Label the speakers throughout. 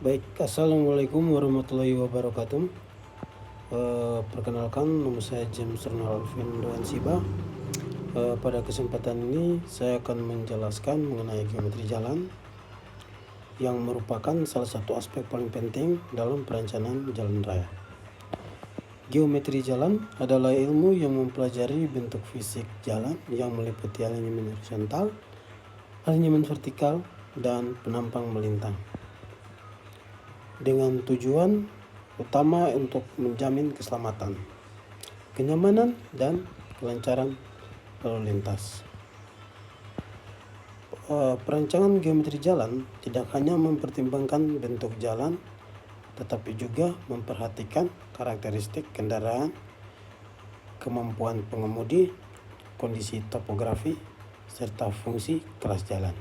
Speaker 1: Baik, assalamualaikum warahmatullahi wabarakatuh. Perkenalkan, nama saya James Ronald Alvin Siba. Pada kesempatan ini saya akan menjelaskan mengenai geometri jalan yang merupakan salah satu aspek paling penting dalam perencanaan jalan raya. Geometri jalan adalah ilmu yang mempelajari bentuk fisik jalan yang meliputi alinyemen horizontal, alinyemen vertikal, dan penampang melintang, dengan tujuan utama untuk menjamin keselamatan, kenyamanan, dan kelancaran lalu lintas. Perancangan geometri jalan tidak hanya mempertimbangkan bentuk jalan, tetapi juga memperhatikan karakteristik kendaraan, kemampuan pengemudi, kondisi topografi, serta fungsi kelas jalan.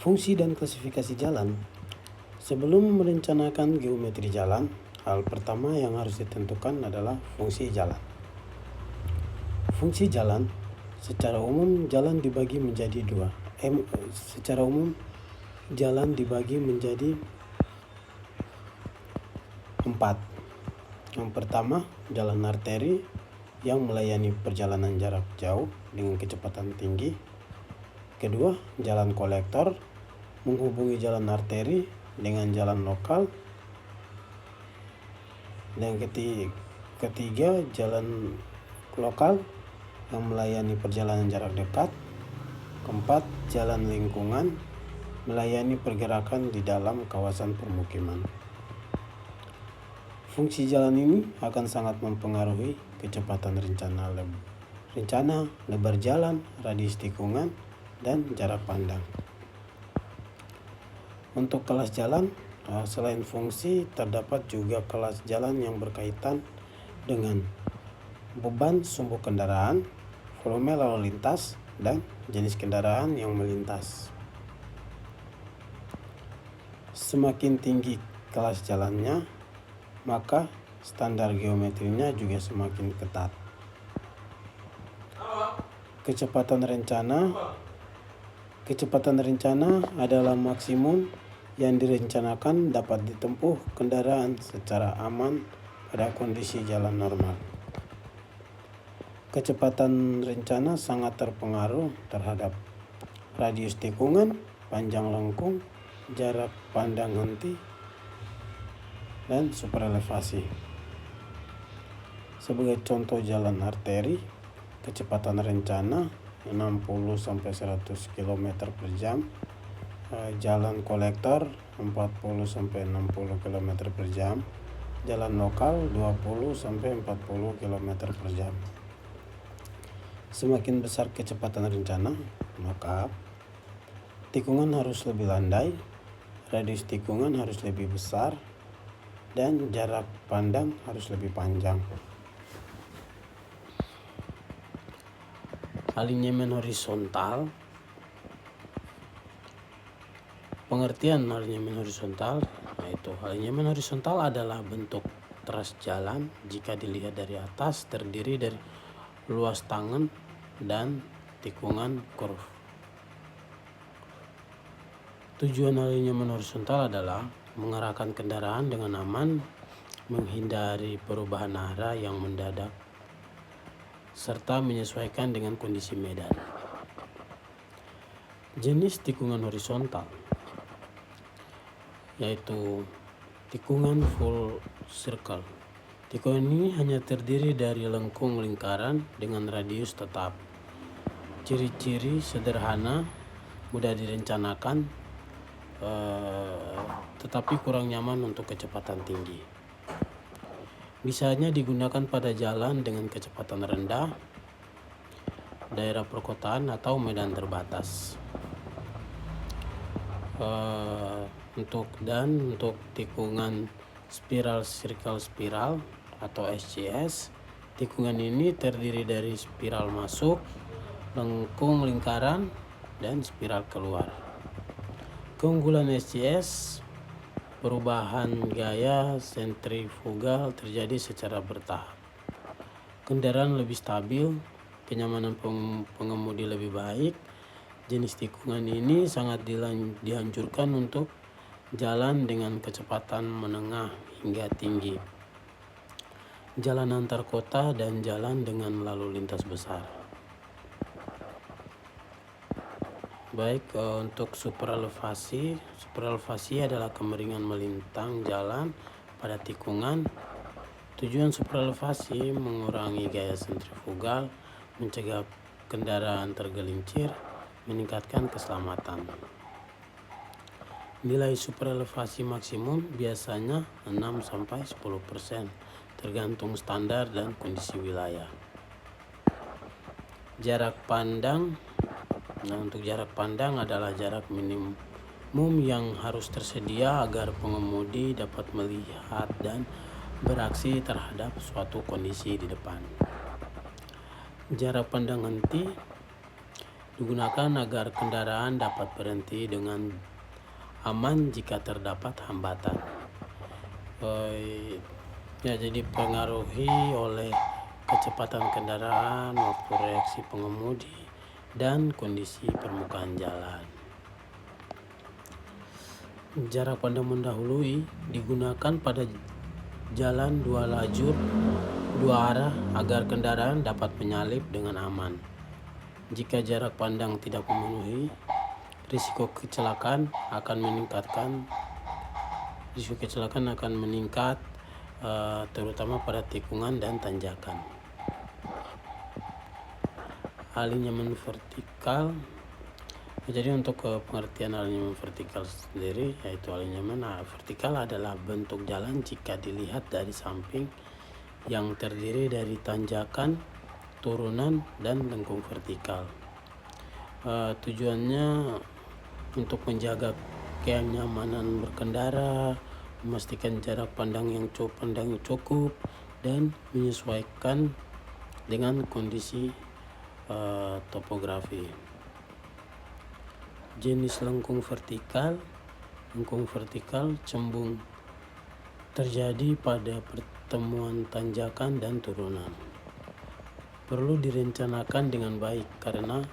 Speaker 1: Fungsi dan klasifikasi jalan. Sebelum merencanakan geometri jalan, hal pertama yang harus ditentukan adalah fungsi jalan. Fungsi jalan, secara umum jalan dibagi menjadi empat. Yang pertama, jalan arteri yang melayani perjalanan jarak jauh dengan kecepatan tinggi. Kedua, jalan kolektor menghubungi jalan arteri dengan jalan lokal. Dan ketiga, jalan lokal yang melayani perjalanan jarak dekat. Keempat, jalan lingkungan melayani pergerakan di dalam kawasan permukiman. Fungsi jalan ini akan sangat mempengaruhi kecepatan rencana, lebar jalan, radius tikungan, dan jarak pandang. Untuk kelas jalan, selain fungsi, terdapat juga kelas jalan yang berkaitan dengan beban sumbu kendaraan, volume lalu lintas, dan jenis kendaraan yang melintas. Semakin tinggi kelas jalannya, maka standar geometrinya juga semakin ketat. Kecepatan rencana adalah maksimum yang direncanakan dapat ditempuh kendaraan secara aman pada kondisi jalan normal. Kecepatan rencana sangat terpengaruh terhadap radius tikungan, panjang lengkung, jarak pandang henti, dan superelevasi. Sebagai contoh jalan arteri, kecepatan rencana 60-100 km per jam, jalan kolektor 40-60 km per jam, jalan lokal 20-40 km per jam. Semakin besar kecepatan rencana, maka tikungan harus lebih landai, radius tikungan harus lebih besar, dan jarak pandang harus lebih panjang. Alinyemen horizontal. Pengertian alinyemen horizontal, yaitu alinyemen horizontal adalah bentuk teras jalan jika dilihat dari atas terdiri dari luas tangen dan tikungan kurve. Tujuan alinyemen horizontal adalah mengarahkan kendaraan dengan aman, menghindari perubahan arah yang mendadak, serta menyesuaikan dengan kondisi medan. Jenis tikungan horizontal yaitu tikungan full circle. Tikungan ini hanya terdiri dari lengkung lingkaran dengan radius tetap. Ciri-ciri sederhana, mudah direncanakan, tetapi kurang nyaman untuk kecepatan tinggi. Bisa hanya digunakan pada jalan dengan kecepatan rendah, daerah perkotaan, atau medan terbatas. Untuk tikungan spiral circle spiral atau SCS, tikungan ini terdiri dari spiral masuk, lengkung lingkaran, dan spiral keluar. Keunggulan SCS, perubahan gaya sentrifugal terjadi secara bertahap. Kendaraan lebih stabil, kenyamanan pengemudi lebih baik, jenis tikungan ini sangat dianjurkan untuk jalan dengan kecepatan menengah hingga tinggi, jalan antar kota, dan jalan dengan lalu lintas besar. Baik, untuk superelevasi adalah kemiringan melintang jalan pada tikungan. Tujuan superelevasi mengurangi gaya sentrifugal, mencegah kendaraan tergelincir, meningkatkan keselamatan. Nilai superelevasi maksimum biasanya 6-10%, tergantung standar dan kondisi wilayah. Jarak pandang. Untuk jarak pandang adalah jarak minimum yang harus tersedia agar pengemudi dapat melihat dan beraksi terhadap suatu kondisi di depan. Jarak pandang henti digunakan agar kendaraan dapat berhenti dengan aman jika terdapat hambatan. Jadi dipengaruhi oleh kecepatan kendaraan, waktu reaksi pengemudi, dan kondisi permukaan jalan. Jarak pandang mendahului digunakan pada jalan 2 lajur 2 arah agar kendaraan dapat menyalip dengan aman. Jika jarak pandang tidak memenuhi, risiko kecelakaan akan meningkat, terutama pada tikungan dan tanjakan. Alinyaman vertikal. Jadi untuk pengertian alinyaman vertikal sendiri, yaitu alinyaman vertikal adalah bentuk jalan jika dilihat dari samping yang terdiri dari tanjakan, turunan, dan lengkung vertikal. Tujuannya untuk menjaga kenyamanan berkendara, memastikan jarak pandang yang cukup, dan menyesuaikan dengan kondisi topografi. Jenis lengkung vertikal cembung terjadi pada pertemuan tanjakan dan turunan. Perlu direncanakan dengan baik karena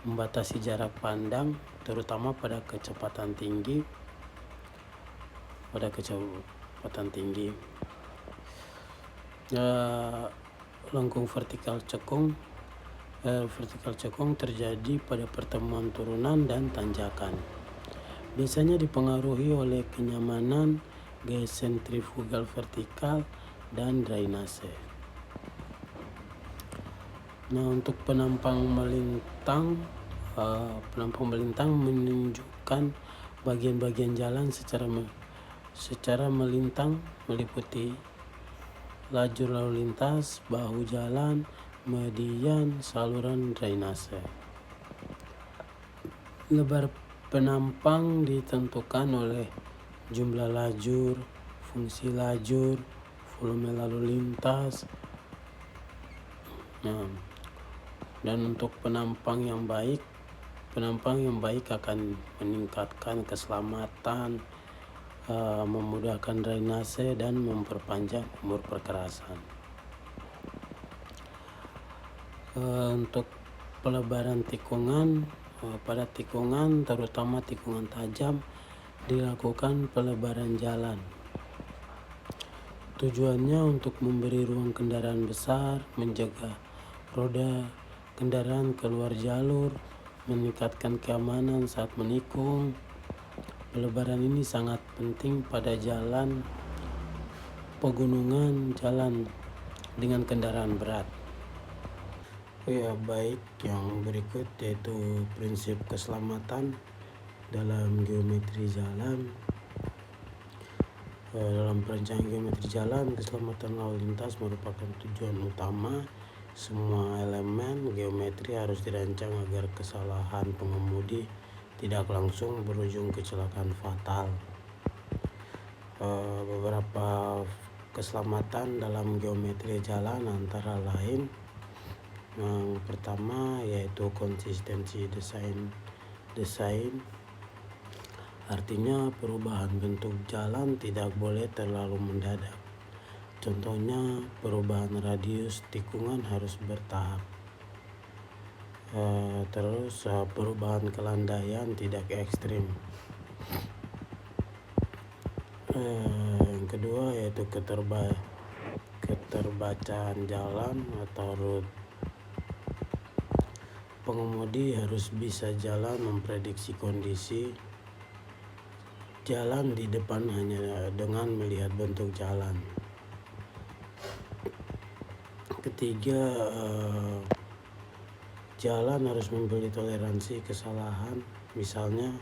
Speaker 1: membatasi jarak pandang, terutama pada kecepatan tinggi. Lengkung vertikal cekung terjadi pada pertemuan turunan dan tanjakan. Biasanya dipengaruhi oleh kenyamanan, gaya sentrifugal vertikal, dan drainase. Untuk penampang melintang menunjukkan bagian-bagian jalan secara melintang, meliputi lajur lalu lintas, bahu jalan, median, saluran drainase. Lebar penampang ditentukan oleh jumlah lajur, fungsi lajur, volume lalu lintas. Dan untuk penampang yang baik akan meningkatkan keselamatan, memudahkan drainase, dan memperpanjang umur perkerasan. Untuk pelebaran tikungan, pada tikungan, terutama tikungan tajam, dilakukan pelebaran jalan. Tujuannya untuk memberi ruang kendaraan besar, menjaga roda kendaraan keluar jalur, meningkatkan keamanan saat menikung. Pelebaran ini sangat penting pada jalan pegunungan, jalan dengan kendaraan berat. Baik, yang berikut yaitu prinsip keselamatan dalam geometri jalan. Dalam perencanaan geometri jalan, keselamatan lalu lintas merupakan tujuan utama. Semua elemen geometri harus dirancang agar kesalahan pengemudi tidak langsung berujung kecelakaan fatal. Beberapa keselamatan dalam geometri jalan antara lain, yang pertama yaitu konsistensi desain. Artinya perubahan bentuk jalan tidak boleh terlalu mendadak. Contohnya perubahan radius tikungan harus bertahap. Terus perubahan kelandaian tidak ekstrim. Yang kedua yaitu keterbacaan jalan atau route. Pengemudi harus bisa jalan memprediksi kondisi jalan di depan hanya dengan melihat bentuk jalan. Ketiga, jalan harus memberi toleransi kesalahan, misalnya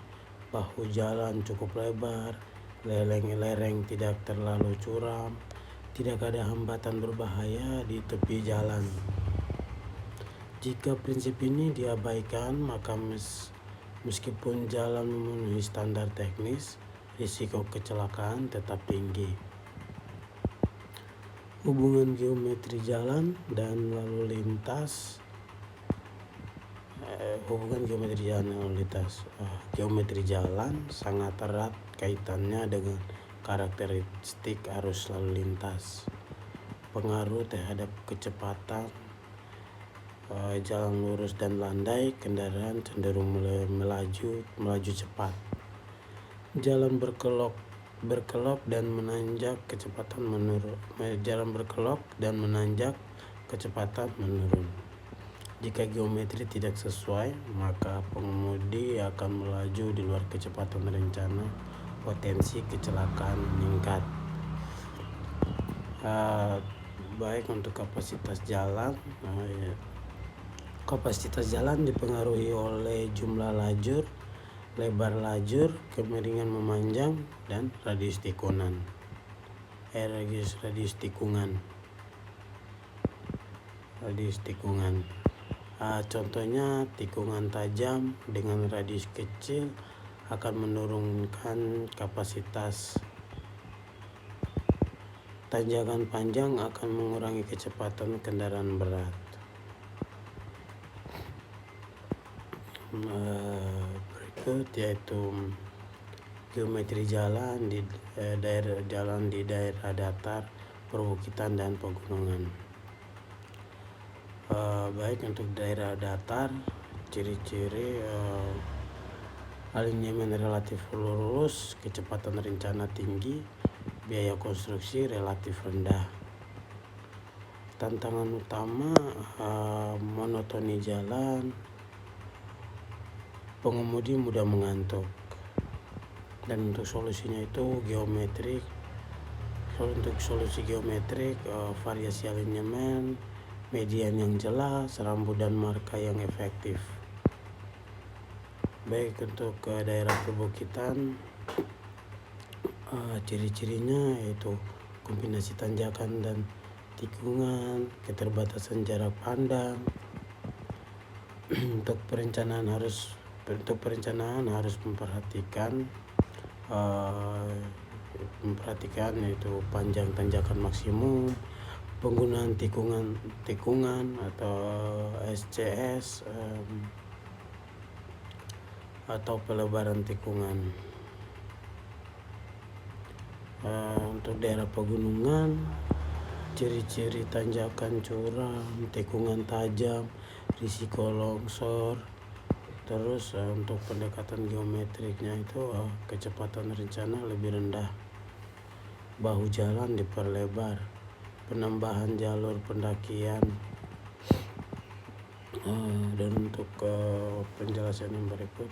Speaker 1: bahu jalan cukup lebar, lereng tidak terlalu curam, tidak ada hambatan berbahaya di tepi jalan. Jika prinsip ini diabaikan, maka meskipun jalan memenuhi standar teknis, risiko kecelakaan tetap tinggi. Hubungan geometri jalan dan lalu lintas. Geometri jalan sangat erat kaitannya dengan karakteristik arus lalu lintas. Pengaruh terhadap kecepatan jalan lurus dan landai, kendaraan cenderung melaju cepat. Jalan berkelok dan menanjak, kecepatan menurun. Jika geometri tidak sesuai, maka pengemudi akan melaju di luar kecepatan rencana, potensi kecelakaan meningkat. Baik untuk kapasitas jalan. Kapasitas jalan dipengaruhi oleh jumlah lajur, lebar lajur, kemiringan memanjang, dan radius tikungan. Contohnya, tikungan tajam dengan radius kecil akan menurunkan kapasitas. Tanjakan panjang akan mengurangi kecepatan kendaraan berat. Berikut yaitu geometri jalan di daerah datar, perbukitan, dan pegunungan. Baik untuk daerah datar, ciri-ciri alinyemen relatif lurus, kecepatan rencana tinggi, biaya konstruksi relatif rendah. Tantangan utama monotoni jalan, pengemudi mudah mengantuk. Dan untuk solusinya itu geometrik. Untuk solusi geometrik, variasi alinyemen, median yang jelas, rambu dan marka yang efektif. Baik untuk daerah perbukitan, ciri-cirinya yaitu kombinasi tanjakan dan tikungan, keterbatasan jarak pandang. Untuk perencanaan harus memperhatikan yaitu panjang tanjakan maksimum, penggunaan tikungan atau SCS, atau pelebaran tikungan. Untuk daerah pegunungan, ciri-ciri tanjakan curam, tikungan tajam, risiko longsor. Terus untuk pendekatan geometriknya itu kecepatan rencana lebih rendah, bahu jalan diperlebar, penambahan jalur pendakian. Dan untuk penjelasan yang berikut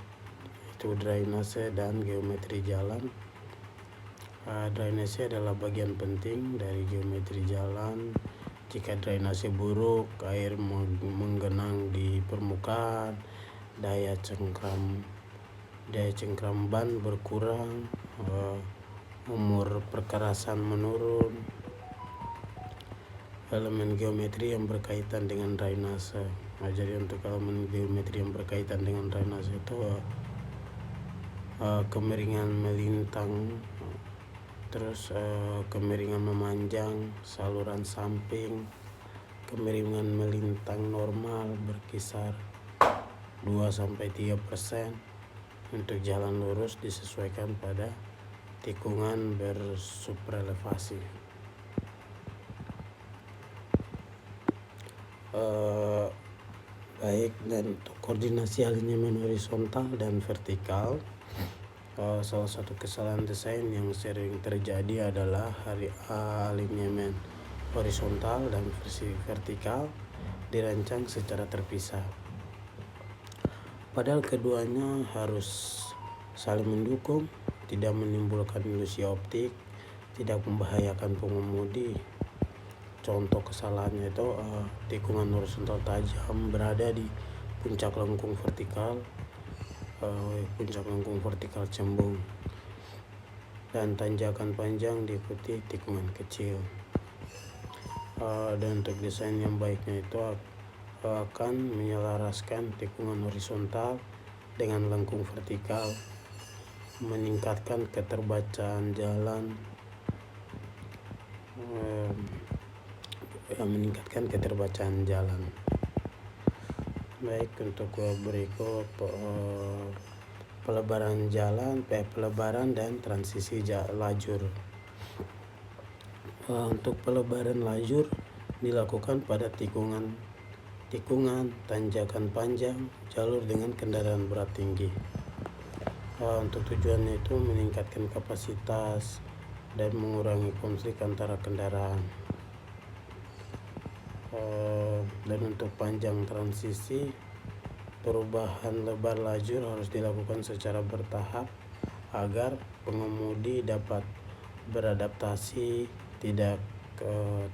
Speaker 1: itu drainase dan geometri jalan. Drainase adalah bagian penting dari geometri jalan. Jika drainase buruk, air menggenang di permukaan, daya cengkram ban berkurang, umur perkerasan menurun. Elemen geometri yang berkaitan dengan drainase. Jadi untuk elemen geometri yang berkaitan dengan drainase itu kemiringan melintang, terus kemiringan memanjang, saluran samping, kemiringan melintang normal berkisar 2-3%. Untuk jalan lurus disesuaikan pada tikungan bersuprelevasi. Baik, dan untuk koordinasi alignment horizontal dan vertikal, salah satu kesalahan desain yang sering terjadi adalah alignment horizontal dan vertikal dirancang secara terpisah. Padahal keduanya harus saling mendukung, tidak menimbulkan ilusi optik, tidak membahayakan pengemudi. Contoh kesalahannya itu tikungan horizontal tajam berada di puncak lengkung vertikal cembung, dan tanjakan panjang diikuti tikungan kecil. Dan untuk desain yang baiknya itu akan menyelaraskan tikungan horizontal dengan lengkung vertikal, meningkatkan keterbacaan jalan, Baik, untuk berikut pelebaran dan transisi lajur. Untuk pelebaran lajur dilakukan pada tikungan, tanjakan panjang, jalur dengan kendaraan berat tinggi. Untuk tujuannya itu meningkatkan kapasitas dan mengurangi konflik antara kendaraan. Dan untuk panjang transisi, perubahan lebar lajur harus dilakukan secara bertahap agar pengemudi dapat beradaptasi, tidak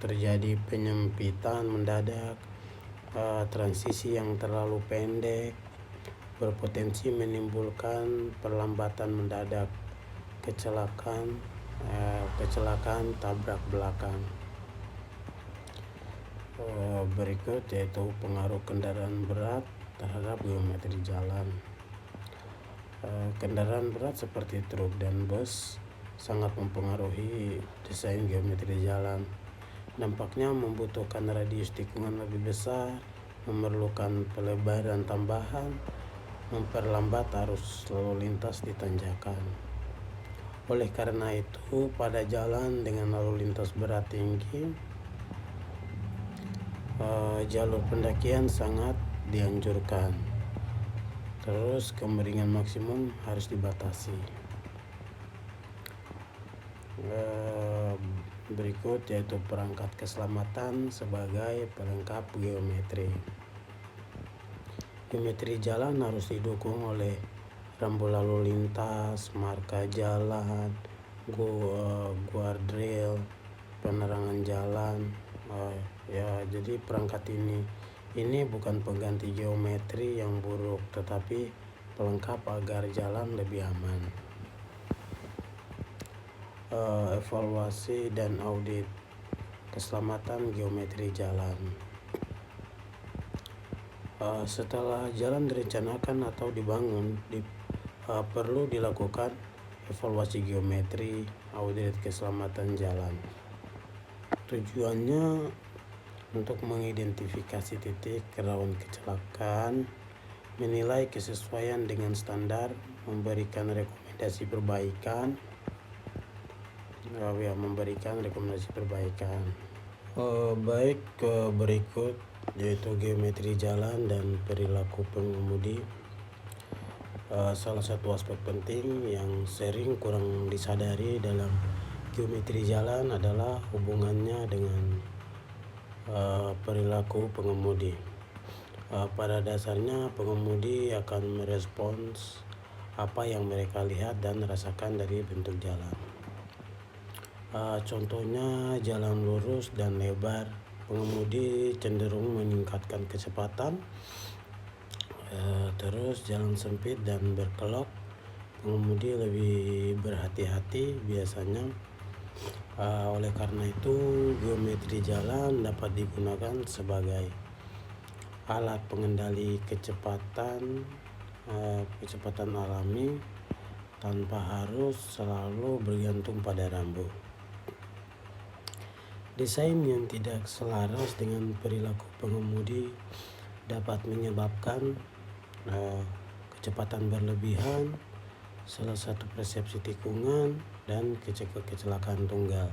Speaker 1: terjadi penyempitan mendadak. Transisi yang terlalu pendek berpotensi menimbulkan perlambatan mendadak, kecelakaan tabrak belakang. Berikut yaitu pengaruh kendaraan berat terhadap geometri jalan. Kendaraan berat seperti truk dan bus sangat mempengaruhi desain geometri jalan. Dampaknya membutuhkan radius tikungan lebih besar, memerlukan pelebaran tambahan, memperlambat arus lalu lintas di tanjakan. Oleh karena itu, pada jalan dengan lalu lintas berat tinggi, jalur pendakian sangat dianjurkan. Terus kemiringan maksimum harus dibatasi. Berikut yaitu perangkat keselamatan sebagai pelengkap geometri. Geometri jalan harus didukung oleh rambu lalu lintas, marka jalan, guardrail, penerangan jalan. Jadi perangkat ini bukan pengganti geometri yang buruk, tetapi pelengkap agar jalan lebih aman. Evaluasi dan audit keselamatan geometri jalan. Setelah jalan direncanakan atau dibangun, perlu dilakukan evaluasi geometri, audit keselamatan jalan. Tujuannya untuk mengidentifikasi titik rawan kecelakaan, menilai kesesuaian dengan standar, memberikan rekomendasi perbaikan. Baik, berikut yaitu geometri jalan dan perilaku pengemudi. Salah satu aspek penting yang sering kurang disadari dalam geometri jalan adalah hubungannya dengan perilaku pengemudi. Pada dasarnya pengemudi akan merespons apa yang mereka lihat dan rasakan dari bentuk jalan. Contohnya jalan lurus dan lebar, pengemudi cenderung meningkatkan kecepatan. Terus jalan sempit dan berkelok, pengemudi lebih berhati-hati biasanya. Oleh karena itu, geometri jalan dapat digunakan sebagai alat pengendali kecepatan alami tanpa harus selalu bergantung pada rambu. Desain yang tidak selaras dengan perilaku pengemudi dapat menyebabkan kecepatan berlebihan, salah satu persepsi tikungan, dan kecelakaan tunggal.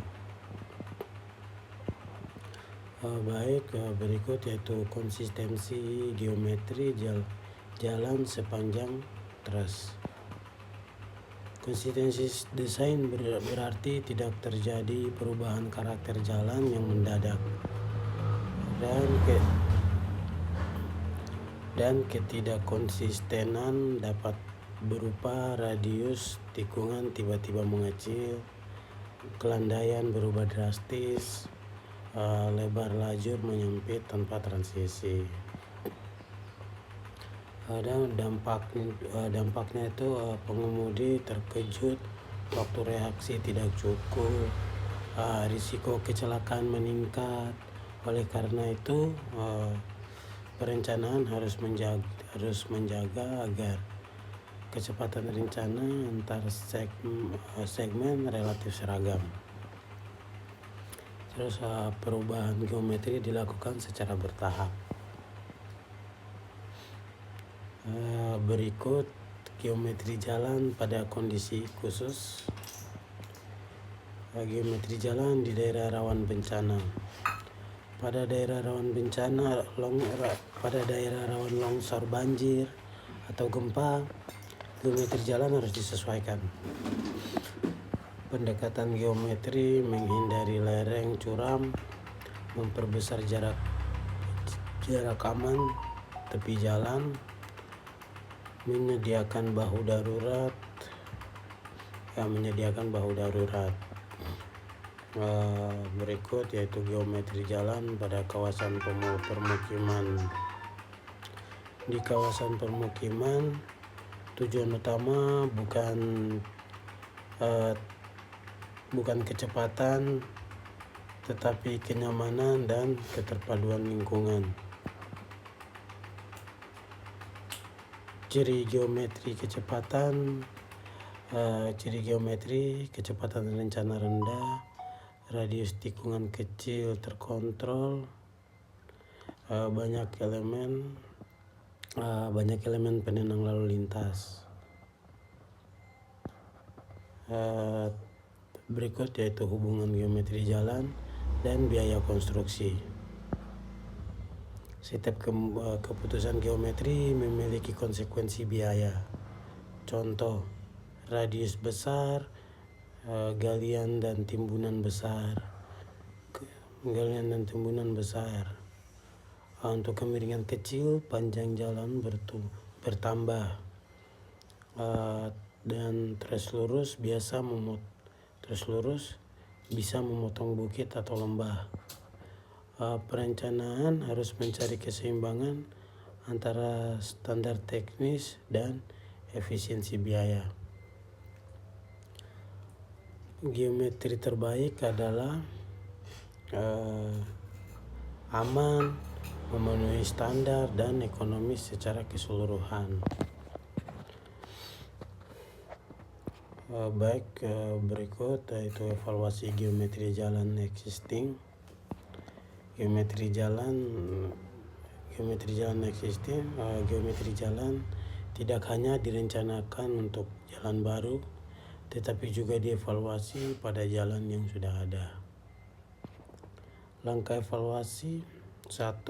Speaker 1: Berikut yaitu konsistensi geometri jalan sepanjang tras. Konsistensi desain berarti tidak terjadi perubahan karakter jalan yang mendadak dan ketidakkonsistenan dapat berupa radius tikungan tiba-tiba mengecil, kelandaian berubah drastis, lebar lajur menyempit tanpa transisi. Dan dampaknya itu pengemudi terkejut, waktu reaksi tidak cukup, risiko kecelakaan meningkat. Oleh karena itu perencanaan harus menjaga agar kecepatan rencana antar segmen relatif seragam. Terus perubahan geometri dilakukan secara bertahap. Berikut geometri jalan pada kondisi khusus. Geometri jalan di daerah rawan bencana. Pada daerah rawan bencana, pada daerah rawan longsor, banjir, atau gempa, geometri jalan harus disesuaikan. Pendekatan geometri menghindari lereng curam, memperbesar jarak aman tepi jalan, menyediakan bahu darurat. Berikut yaitu geometri jalan pada kawasan permukiman. Di kawasan permukiman, tujuan utama bukan kecepatan, tetapi kenyamanan dan keterpaduan lingkungan. Ciri geometri kecepatan rencana rendah, radius tikungan kecil terkontrol, banyak elemen penenang lalu lintas. Berikut yaitu hubungan geometri jalan dan biaya konstruksi. Setiap keputusan geometri memiliki konsekuensi biaya. Contoh, radius besar, galian dan timbunan besar. Untuk kemiringan kecil, panjang jalan bertambah, dan trace lurus bisa memotong bukit atau lembah. Perencanaan harus mencari keseimbangan antara standar teknis dan efisiensi biaya. Geometri terbaik adalah aman, memenuhi standar, dan ekonomis secara keseluruhan. Berikut yaitu evaluasi geometri jalan existing. Geometri jalan tidak hanya direncanakan untuk jalan baru, tetapi juga dievaluasi pada jalan yang sudah ada. Langkah evaluasi: 1.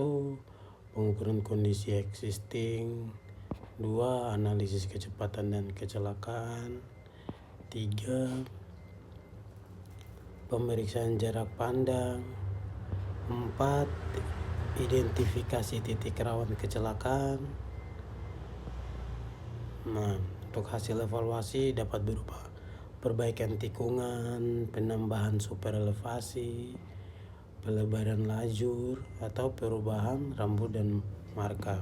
Speaker 1: Pengukuran kondisi existing. 2. Analisis kecepatan dan kecelakaan. 3. Pemeriksaan jarak pandang. 4. Identifikasi titik rawan kecelakaan. Untuk hasil evaluasi dapat berupa perbaikan tikungan, penambahan super elevasi, pelebaran lajur, atau perubahan rambu dan marka.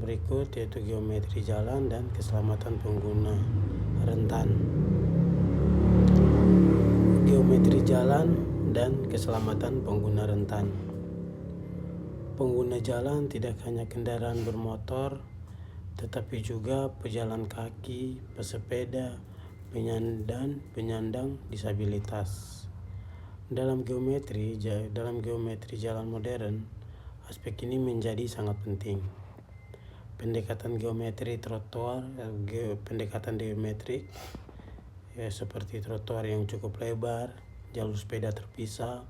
Speaker 1: Berikut yaitu geometri jalan dan keselamatan pengguna rentan. Geometri jalan dan keselamatan pengguna rentan. Pengguna jalan tidak hanya kendaraan bermotor, tetapi juga pejalan kaki, pesepeda, penyandang disabilitas. Dalam geometri jalan modern, aspek ini menjadi sangat penting. Pendekatan geometrik seperti trotoar yang cukup lebar, jalur sepeda terpisah,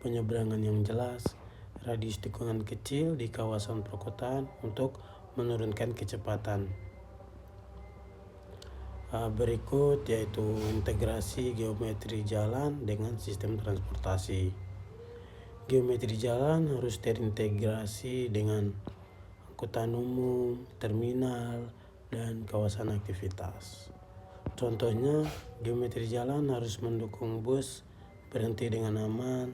Speaker 1: penyeberangan yang jelas, radius tikungan kecil di kawasan perkotaan untuk menurunkan kecepatan. Berikut yaitu integrasi geometri jalan dengan sistem transportasi. Geometri jalan harus terintegrasi dengan angkutan umum, terminal, dan kawasan aktivitas. Contohnya, geometri jalan harus mendukung bus berhenti dengan aman,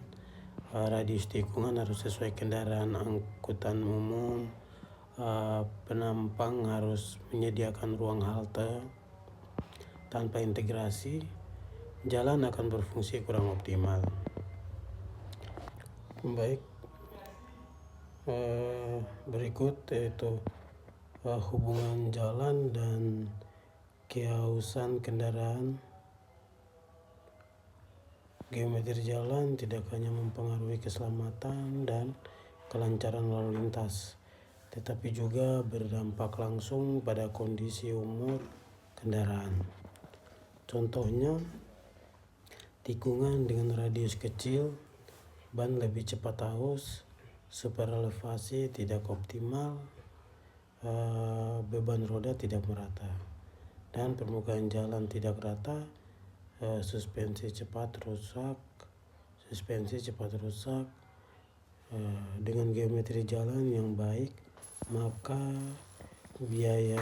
Speaker 1: radius tikungan harus sesuai kendaraan angkutan umum, penumpang harus menyediakan ruang halte. Tanpa integrasi, jalan akan berfungsi kurang optimal. Baik, berikut yaitu hubungan jalan dan kehausan kendaraan. Geometri jalan tidak hanya mempengaruhi keselamatan dan kelancaran lalu lintas, tetapi juga berdampak langsung pada kondisi umur kendaraan. Contohnya, tikungan dengan radius kecil, ban lebih cepat aus, super elevasi tidak optimal, beban roda tidak merata, dan permukaan jalan tidak rata, suspensi cepat rusak. Dengan geometri jalan yang baik, maka biaya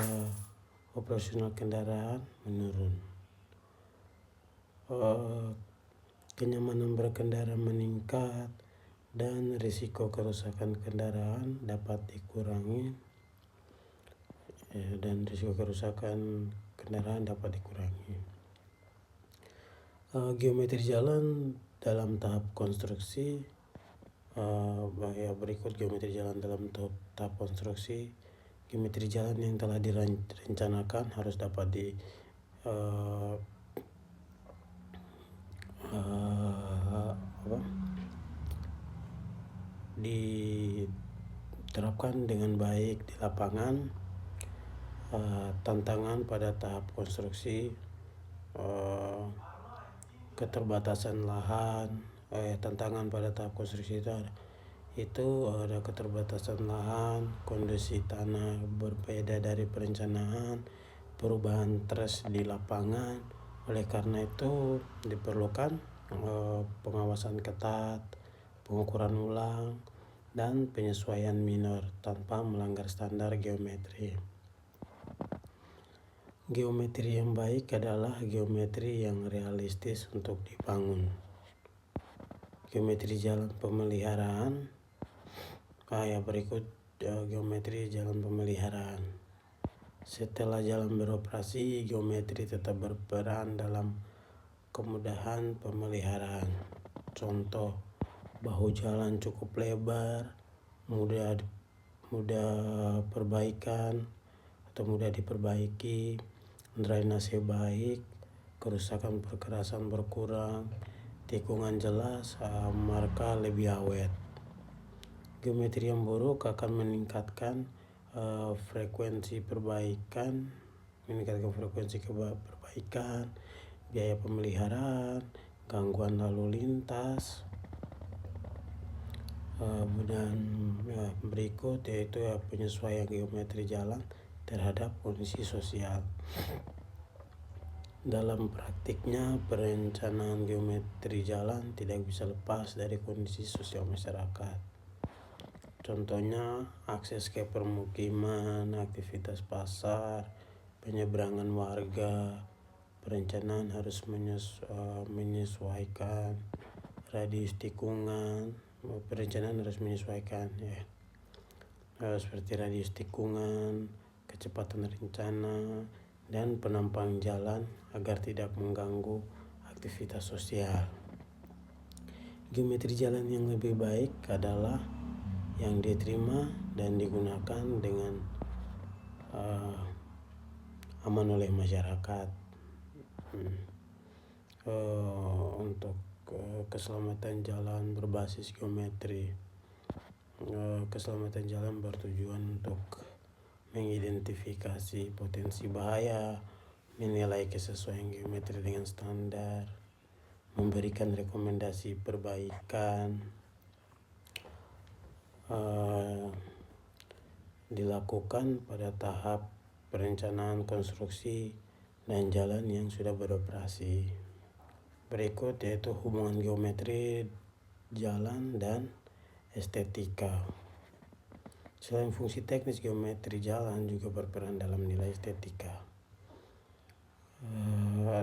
Speaker 1: operasional kendaraan menurun. Kenyamanan berkendara meningkat dan risiko kerusakan kendaraan dapat dikurangi. Geometri jalan dalam tahap konstruksi. Berikut geometri jalan dalam tahap konstruksi. Geometri jalan yang telah direncanakan harus dapat diterapkan dengan baik di lapangan. Tantangan pada tahap konstruksi, keterbatasan lahan. Tantangan pada tahap konstruksi itu ada keterbatasan lahan, kondisi tanah berbeda dari perencanaan, perubahan trust di lapangan. Oleh karena itu diperlukan pengawasan ketat, pengukuran ulang, dan penyesuaian minor tanpa melanggar standar geometri. Geometri yang baik adalah geometri yang realistis untuk dibangun. Geometri jalan pemeliharaan. Berikut geometri jalan pemeliharaan. Setelah jalan beroperasi, geometri tetap berperan dalam kemudahan pemeliharaan. Contoh, bahu jalan cukup lebar, mudah perbaikan atau mudah diperbaiki, drainase baik, kerusakan perkerasan berkurang, tikungan jelas, marka lebih awet. Geometri yang buruk akan meningkatkan frekuensi perbaikan, biaya pemeliharaan, gangguan lalu lintas. Dan berikut yaitu penyesuaian geometri jalan terhadap kondisi sosial. Dalam praktiknya, perencanaan geometri jalan tidak bisa lepas dari kondisi sosial masyarakat. Contohnya, akses ke permukiman, aktivitas pasar, penyeberangan warga. Perencanaan harus menyesuaikan radius tikungan. Seperti radius tikungan, kecepatan rencana, dan penampang jalan agar tidak mengganggu aktivitas sosial. Geometri jalan yang lebih baik adalah yang diterima dan digunakan dengan aman oleh masyarakat. Untuk keselamatan jalan berbasis geometri. Keselamatan jalan bertujuan untuk mengidentifikasi potensi bahaya, menilai kesesuaian geometri dengan standar, memberikan rekomendasi perbaikan, dilakukan pada tahap perencanaan konstruksi dan jalan yang sudah beroperasi. Berikut yaitu hubungan geometri jalan dan estetika. Selain fungsi teknis, geometri jalan juga berperan dalam nilai estetika.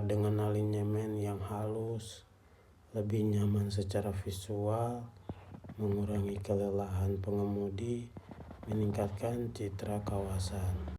Speaker 1: Dengan alinyemen yang halus, lebih nyaman secara visual, mengurangi kelelahan pengemudi, meningkatkan citra kawasan.